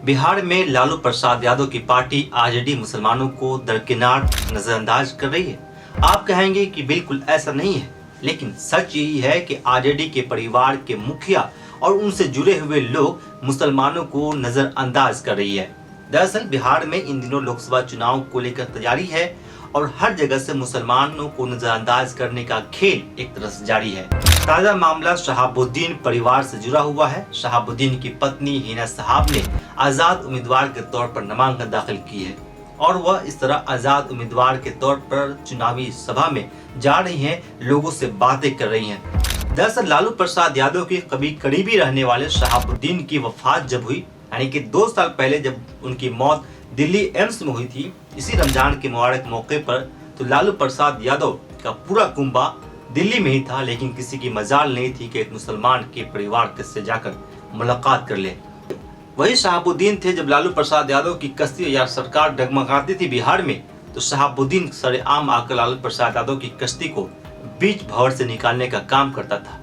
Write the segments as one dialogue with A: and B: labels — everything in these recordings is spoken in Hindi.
A: बिहार में लालू प्रसाद यादव की पार्टी आरजेडी मुसलमानों को दरकिनार नजरअंदाज कर रही है। आप कहेंगे कि बिल्कुल ऐसा नहीं है, लेकिन सच यही है कि आरजेडी के परिवार के मुखिया और उनसे जुड़े हुए लोग मुसलमानों को नजरअंदाज कर रही है। दरअसल बिहार में इन दिनों लोकसभा चुनाव को लेकर तैयारी है और हर जगह से मुसलमानों को नजरअंदाज करने का खेल एक तरह से जारी है। ताजा मामला शहाबुद्दीन परिवार से जुड़ा हुआ है। शहाबुद्दीन की पत्नी हिना साहब ने आजाद उम्मीदवार के तौर पर नामांकन दाखिल की है और वह इस तरह आजाद उम्मीदवार के तौर पर चुनावी सभा में जा रही हैं, लोगों से बातें कर रही हैं। दरअसल लालू प्रसाद यादव के करीबी रहने वाले शहाबुद्दीन की वफात जब हुई, यानी कि 2 साल पहले जब उनकी मौत दिल्ली एम्स में हुई थी, इसी रमजान के मुबारक मौके पर, तो लालू प्रसाद यादव का पूरा कुंबा दिल्ली में ही था, लेकिन किसी की मजाल नहीं थी कि एक मुसलमान के परिवार से जाकर मुलाकात कर ले। वही शहाबुद्दीन थे। जब लालू प्रसाद यादव की कश्ती या सरकार डगमगाती थी बिहार में, तो शहाबुद्दीन सरेआम आकर लालू प्रसाद यादव की कश्ती को बीच भंवर से निकालने का काम करता था।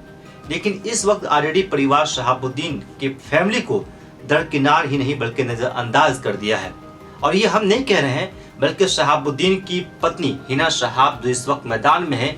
A: लेकिन इस वक्त आरजेडी परिवार शहाबुद्दीन के फैमिली को दरकिनार ही नहीं बल्कि नजरअंदाज कर दिया है। और ये हम नहीं कह रहे हैं, बल्कि शहाबुद्दीन की पत्नी हिना साहब जो इस वक्त मैदान में है,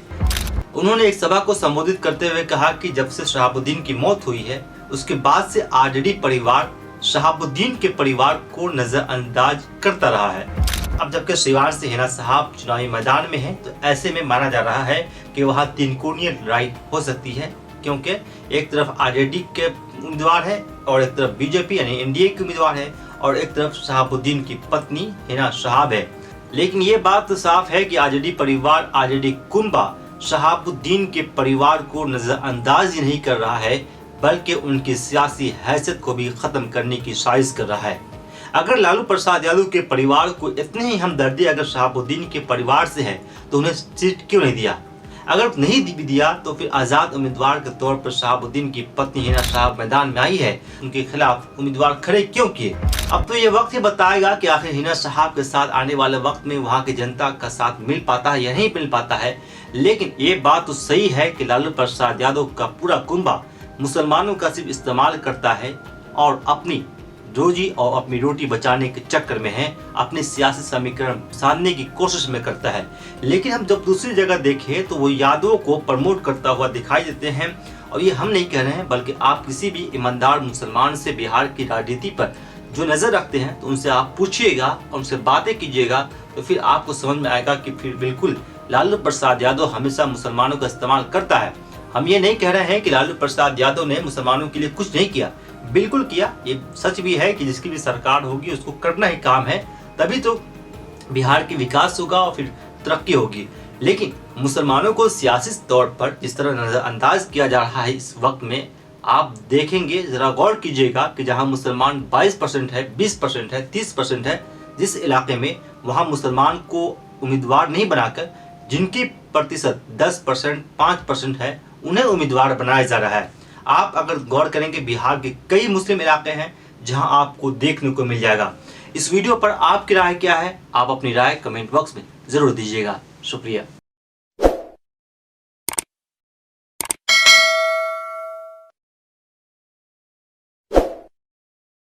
A: उन्होंने एक सभा को संबोधित करते हुए कहा कि जब से शहाबुद्दीन की मौत हुई है, उसके बाद से आरजेडी परिवार शहाबुद्दीन के परिवार को नजरअंदाज करता रहा है। अब जबकि शिवार से हिना साहब चुनावी मैदान में है, तो ऐसे में माना जा रहा है कि वहाँ 3 कोणीय लड़ाई हो सकती है, क्योंकि एक तरफ आरजेडी के उम्मीदवार है और एक तरफ बीजेपी यानी एनडीए के उम्मीदवार है और एक तरफ शहाबुद्दीन की पत्नी हिना साहब है। लेकिन ये बात तो साफ है कि आरजेडी परिवार, आरजेडी कुंबा शहाबुद्दीन के परिवार को नजरअंदाज ही नहीं कर रहा है, बल्कि उनकी सियासी हैसियत को भी खत्म करने की साजिश कर रहा है। अगर लालू प्रसाद यादव के परिवार को इतनी ही हमदर्दी अगर शहाबुद्दीन के परिवार से है, तो उन्हें सीट क्यों नहीं दिया? अगर नहीं भी दिया तो फिर आजाद उम्मीदवार के तौर पर शहाबुद्दीन की पत्नी हिना साहब मैदान में आई है, उनके खिलाफ उम्मीदवार खड़े क्यों किए? अब तो ये वक्त ही बताएगा कि आखिर हिना साहब के साथ आने वाले वक्त में वहाँ की जनता का साथ मिल पाता है या नहीं मिल पाता है। लेकिन ये बात तो सही है कि लालू प्रसाद यादव का पूरा कुंबा मुसलमानों का सिर्फ इस्तेमाल करता है और अपनी रोजी और अपनी रोटी बचाने के चक्कर में है, अपने सियासी समीकरण साधने की कोशिश में करता है। लेकिन हम जब दूसरी जगह देखें तो वो यादवों को प्रमोट करता हुआ दिखाई देते हैं। और ये हम नहीं कह रहे हैं, बल्कि आप किसी भी ईमानदार मुसलमान से बिहार की राजनीति पर जो नज़र रखते हैं, तो उनसे आप पूछिएगा और उनसे बातें कीजिएगा, तो फिर आपको समझ में आएगा कि फिर बिल्कुल लालू प्रसाद यादव हमेशा मुसलमानों का इस्तेमाल करता है। हम ये नहीं कह रहे हैं कि लालू प्रसाद यादव ने मुसलमानों के लिए कुछ नहीं किया, बिल्कुल किया। ये सच भी है कि जिसकी भी सरकार होगी उसको करना ही काम है, तभी तो बिहार की विकास होगा और फिर तरक्की होगी। लेकिन मुसलमानों को सियासी तौर पर जिस तरह नजरअंदाज किया जा रहा है इस वक्त में, आप देखेंगे, जरा गौर कीजिएगा कि जहां मुसलमान 22% है, 20% है, 30% है, जिस इलाके में वहां मुसलमान को उम्मीदवार नहीं बनाकर जिनकी प्रतिशत 10%, 5% है, उन्हें उम्मीदवार बनाया जा रहा है। आप अगर गौर करेंगे, बिहार के कई मुस्लिम इलाके हैं जहां आपको देखने को मिल जाएगा। इस वीडियो पर आपकी राय क्या है? आप अपनी राय कमेंट बॉक्स में जरूर दीजिएगा। शुक्रिया।